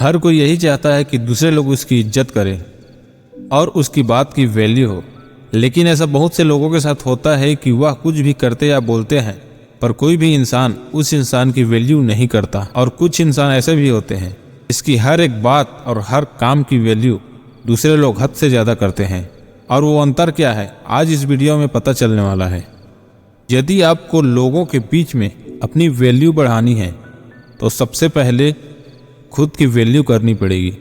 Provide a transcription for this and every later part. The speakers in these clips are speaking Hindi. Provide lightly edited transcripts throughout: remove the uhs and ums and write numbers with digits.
हर कोई यही चाहता है कि दूसरे लोग उसकी इज्जत करें और उसकी बात की वैल्यू हो, लेकिन ऐसा बहुत से लोगों के साथ होता है कि वह कुछ भी करते या बोलते हैं पर कोई भी इंसान उस इंसान की वैल्यू नहीं करता। और कुछ इंसान ऐसे भी होते हैं इसकी हर एक बात और हर काम की वैल्यू दूसरे लोग हद से ज़्यादा करते हैं। और वो अंतर क्या है, आज इस वीडियो में पता चलने वाला है। यदि आपको लोगों के बीच में अपनी वैल्यू बढ़ानी है तो सबसे पहले खुद की वैल्यू करनी पड़ेगी।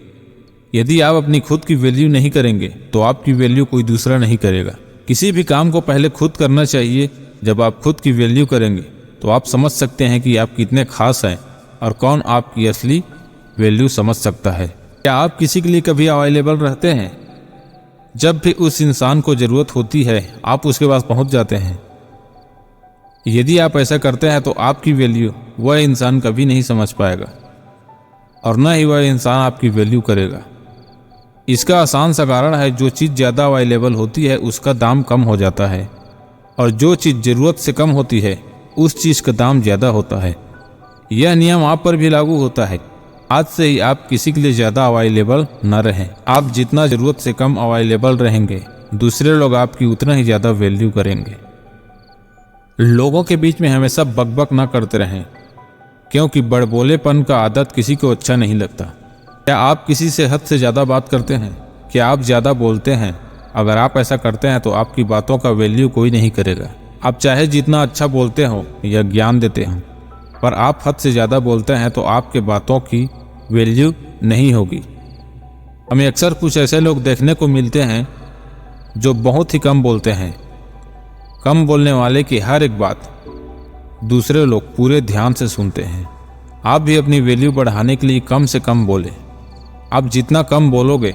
यदि आप अपनी खुद की वैल्यू नहीं करेंगे तो आपकी वैल्यू कोई दूसरा नहीं करेगा। किसी भी काम को पहले खुद करना चाहिए। जब आप खुद की वैल्यू करेंगे तो आप समझ सकते हैं कि आप कितने खास हैं और कौन आपकी असली वैल्यू समझ सकता है। क्या आप किसी के लिए कभी अवेलेबल रहते हैं? जब भी उस इंसान को ज़रूरत होती है आप उसके पास पहुंच जाते हैं। यदि आप ऐसा करते हैं तो आपकी वैल्यू वह इंसान कभी नहीं समझ पाएगा और न ही वह इंसान आपकी वैल्यू करेगा। इसका आसान सा कारण है, जो चीज़ ज़्यादा अवेलेबल होती है उसका दाम कम हो जाता है और जो चीज़ ज़रूरत से कम होती है उस चीज़ का दाम ज़्यादा होता है। यह नियम आप पर भी लागू होता है। आज से ही आप किसी के लिए ज़्यादा अवेलेबल न रहें। आप जितना ज़रूरत से कम अवेलेबल रहेंगे दूसरे लोग आपकी उतना ही ज़्यादा वैल्यू करेंगे। लोगों के बीच में हमेशा बकबक ना करते रहें, क्योंकि बड़बोलेपन का आदत किसी को अच्छा नहीं लगता। क्या आप किसी से हद से ज़्यादा बात करते हैं? क्या आप ज़्यादा बोलते हैं? अगर आप ऐसा करते हैं तो आपकी बातों का वैल्यू कोई नहीं करेगा। आप चाहे जितना अच्छा बोलते हो या ज्ञान देते हो, पर आप हद से ज़्यादा बोलते हैं तो आपके बातों की वैल्यू नहीं होगी। हमें अक्सर कुछ ऐसे लोग देखने को मिलते हैं जो बहुत ही कम बोलते हैं। कम बोलने वाले की हर एक बात दूसरे लोग पूरे ध्यान से सुनते हैं। आप भी अपनी वैल्यू बढ़ाने के लिए कम से कम बोलें। आप जितना कम बोलोगे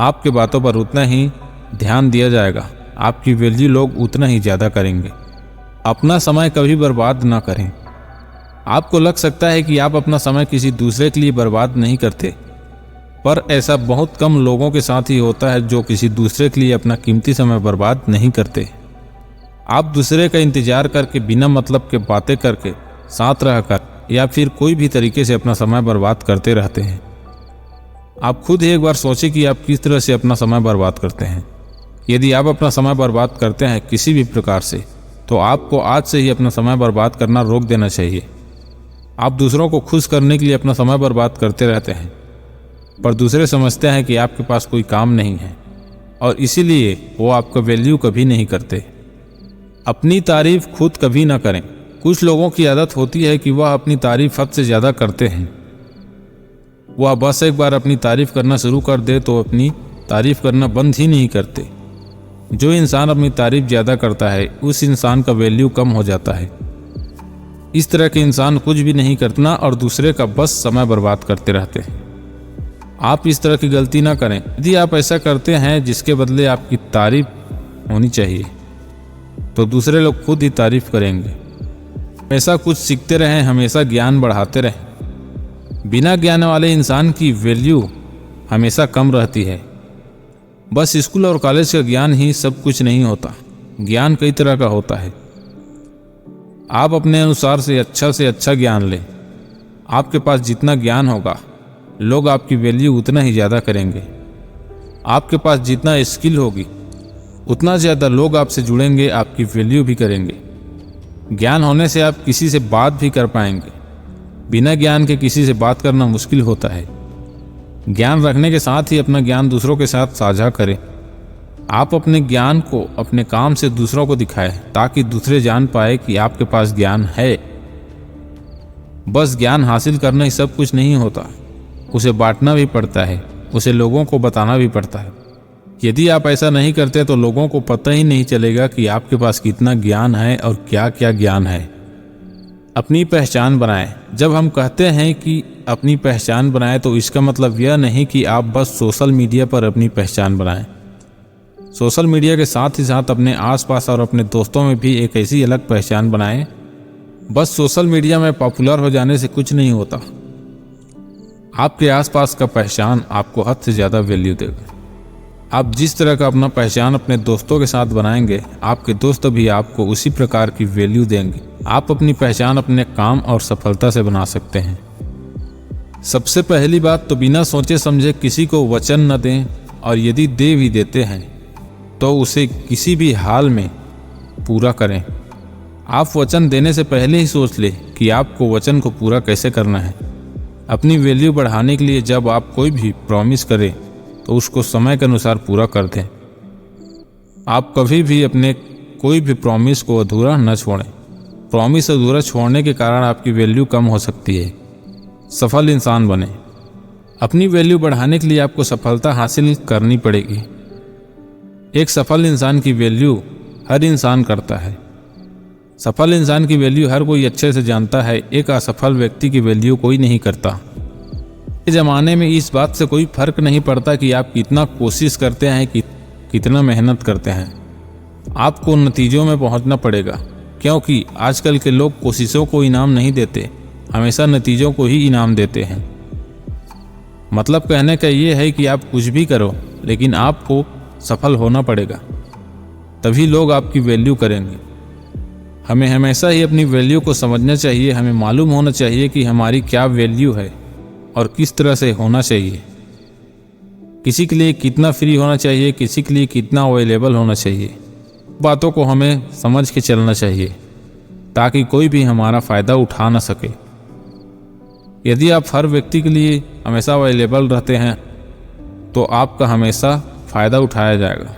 आपके बातों पर उतना ही ध्यान दिया जाएगा, आपकी वैल्यू लोग उतना ही ज़्यादा करेंगे। अपना समय कभी बर्बाद ना करें। आपको लग सकता है कि आप अपना समय किसी दूसरे के लिए बर्बाद नहीं करते, पर ऐसा बहुत कम लोगों के साथ ही होता है जो किसी दूसरे के लिए अपना कीमती समय बर्बाद नहीं करते। आप दूसरे का इंतजार करके, बिना मतलब के बातें करके, साथ रहकर या फिर कोई भी तरीके से अपना समय बर्बाद करते रहते हैं। आप खुद ही एक बार सोचें कि आप किस तरह से अपना समय बर्बाद करते हैं। यदि आप अपना समय बर्बाद करते हैं किसी भी प्रकार से, तो आपको आज से ही अपना समय बर्बाद करना रोक देना चाहिए। आप दूसरों को खुश करने के लिए अपना समय बर्बाद करते रहते हैं, पर दूसरे समझते हैं कि आपके पास कोई काम नहीं है और इसीलिए वो आपका वैल्यू कभी नहीं करते। अपनी तारीफ खुद कभी ना करें। कुछ लोगों की आदत होती है कि वह अपनी तारीफ हद से ज़्यादा करते हैं। वह बस एक बार अपनी तारीफ करना शुरू कर दे तो अपनी तारीफ करना बंद ही नहीं करते। जो इंसान अपनी तारीफ ज़्यादा करता है उस इंसान का वैल्यू कम हो जाता है। इस तरह के इंसान कुछ भी नहीं करना और दूसरे का बस समय बर्बाद करते रहते हैं। आप इस तरह की गलती ना करें। यदि आप ऐसा करते हैं जिसके बदले आपकी तारीफ होनी चाहिए तो दूसरे लोग खुद ही तारीफ करेंगे। हमेशा कुछ सीखते रहें, हमेशा ज्ञान बढ़ाते रहें। बिना ज्ञान वाले इंसान की वैल्यू हमेशा कम रहती है। बस स्कूल और कॉलेज का ज्ञान ही सब कुछ नहीं होता। ज्ञान कई तरह का होता है। आप अपने अनुसार से अच्छा ज्ञान लें। आपके पास जितना ज्ञान होगा लोग आपकी वैल्यू उतना ही ज़्यादा करेंगे। आपके पास जितना स्किल होगी उतना ज़्यादा लोग आपसे जुड़ेंगे, आपकी वैल्यू भी करेंगे। ज्ञान होने से आप किसी से बात भी कर पाएंगे। बिना ज्ञान के किसी से बात करना मुश्किल होता है। ज्ञान रखने के साथ ही अपना ज्ञान दूसरों के साथ साझा करें। आप अपने ज्ञान को अपने काम से दूसरों को दिखाएं ताकि दूसरे जान पाए कि आपके पास ज्ञान है। बस ज्ञान हासिल करना ही सब कुछ नहीं होता, उसे बांटना भी पड़ता है, उसे लोगों को बताना भी पड़ता है। यदि आप ऐसा नहीं करते तो लोगों को पता ही नहीं चलेगा कि आपके पास कितना ज्ञान है और क्या क्या ज्ञान है। अपनी पहचान बनाएं। जब हम कहते हैं कि अपनी पहचान बनाएं तो इसका मतलब यह नहीं कि आप बस सोशल मीडिया पर अपनी पहचान बनाएं। सोशल मीडिया के साथ ही साथ अपने आसपास और अपने दोस्तों में भी एक ऐसी अलग पहचान बनाएं। बस सोशल मीडिया में पॉपुलर हो जाने से कुछ नहीं होता। आपके आसपास का पहचान आपको हद से ज़्यादा वैल्यू देगा। आप जिस तरह का अपना पहचान अपने दोस्तों के साथ बनाएंगे, आपके दोस्त भी आपको उसी प्रकार की वैल्यू देंगे। आप अपनी पहचान अपने काम और सफलता से बना सकते हैं। सबसे पहली बात तो बिना सोचे समझे किसी को वचन न दें, और यदि दे भी देते हैं तो उसे किसी भी हाल में पूरा करें। आप वचन देने से पहले ही सोच लें कि आपको वचन को पूरा कैसे करना है। अपनी वैल्यू बढ़ाने के लिए जब आप कोई भी प्रॉमिस करें तो उसको समय के अनुसार पूरा कर दें। आप कभी भी अपने कोई भी प्रॉमिस को अधूरा न छोड़ें। प्रॉमिस अधूरा छोड़ने के कारण आपकी वैल्यू कम हो सकती है। सफल इंसान बने। अपनी वैल्यू बढ़ाने के लिए आपको सफलता हासिल करनी पड़ेगी। एक सफल इंसान की वैल्यू हर इंसान करता है। सफल इंसान की वैल्यू हर कोई अच्छे से जानता है। एक असफल व्यक्ति की वैल्यू कोई नहीं करता। इस ज़माने में इस बात से कोई फर्क नहीं पड़ता कि आप कितना कोशिश करते हैं, कि कितना मेहनत करते हैं। आपको नतीजों में पहुंचना पड़ेगा, क्योंकि आजकल के लोग कोशिशों को इनाम नहीं देते, हमेशा नतीजों को ही इनाम देते हैं। मतलब कहने का ये है कि आप कुछ भी करो, लेकिन आपको सफल होना पड़ेगा, तभी लोग आपकी वैल्यू करेंगे। हमें हमेशा ही अपनी वैल्यू को समझना चाहिए। हमें मालूम होना चाहिए कि हमारी क्या वैल्यू है और किस तरह से होना चाहिए। किसी के लिए कितना फ्री होना चाहिए, किसी के लिए कितना अवेलेबल होना चाहिए। बातों को हमें समझ के चलना चाहिए ताकि कोई भी हमारा फ़ायदा उठा ना सके। यदि आप हर व्यक्ति के लिए हमेशा अवेलेबल रहते हैं तो आपका हमेशा फ़ायदा उठाया जाएगा।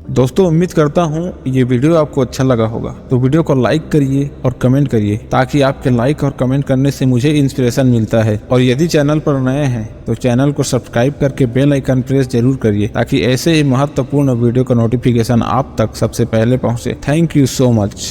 दोस्तों, उम्मीद करता हूँ ये वीडियो आपको अच्छा लगा होगा, तो वीडियो को लाइक करिए और कमेंट करिए, ताकि आपके लाइक और कमेंट करने से मुझे इंस्पिरेशन मिलता है। और यदि चैनल पर नए हैं तो चैनल को सब्सक्राइब करके बेल आइकन प्रेस जरूर करिए, ताकि ऐसे ही महत्वपूर्ण वीडियो का नोटिफिकेशन आप तक सबसे पहले पहुँचे। Thank you so much.